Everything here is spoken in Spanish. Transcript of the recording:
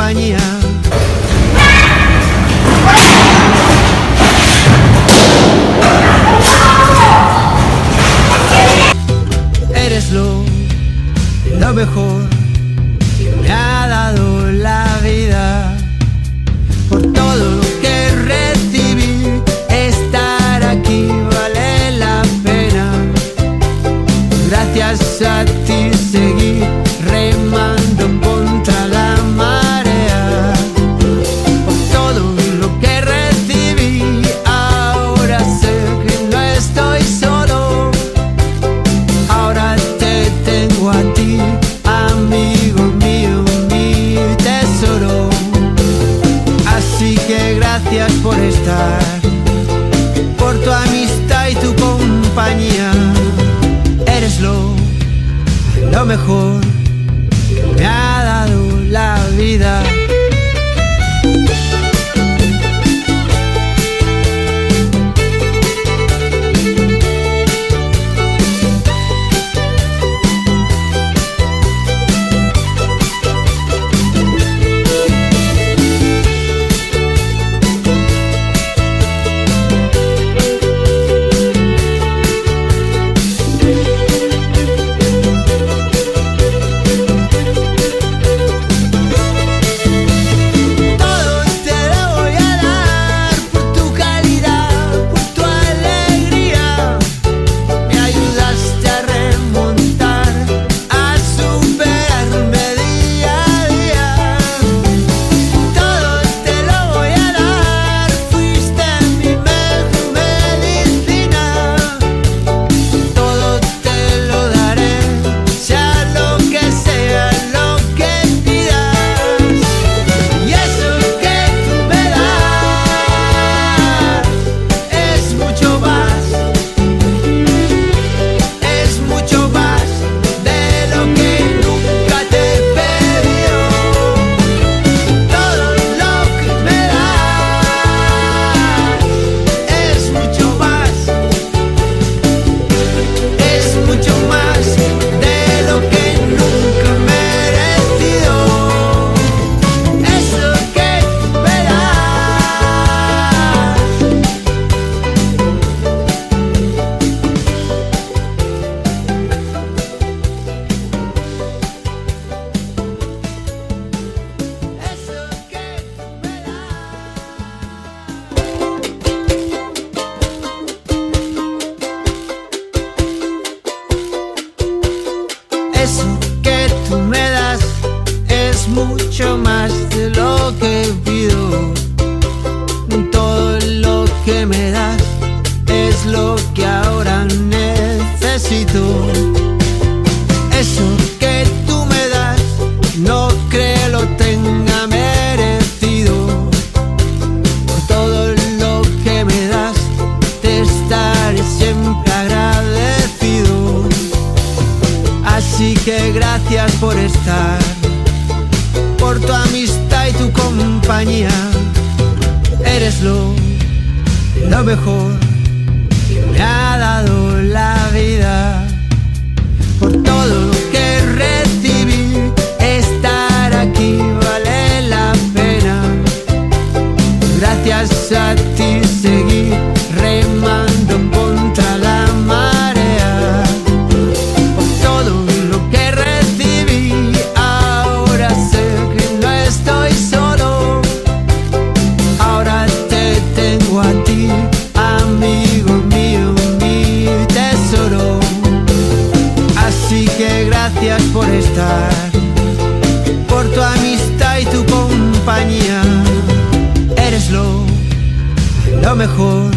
compañía. Eres lo mejor que me ha dado la vida. Por todo lo que recibí, estar aquí vale la pena. Gracias a ti seguí remando contra la marea. Por todo lo que recibí, ahora sé que no estoy solo. Ahora te tengo a ti, amigo mío, mi tesoro. Así que gracias por estar, por tu amistad y tu compañía. Eres lo mejor que me ha dado la vida. Eso que tú me das es mucho más de lo que pido. Todo lo que me das es lo que ahora necesito. Eso que tú me das no creo lo tenga merecido. Por todo lo que me das te estaré siempre agradecido. Así que gracias por estar, por tu amistad y tu compañía. Eres lo mejor que me ha dado la vida. Por todo lo que recibí, estar aquí vale la pena. Gracias a ti seguí remando contra la marea. Por todo lo que recibí, ahora sé que no estoy solo. Ahora te tengo a ti, amigo mío, mi tesoro. Así que gracias por estar, por tu amistad y tu compañía. Eres lo mejor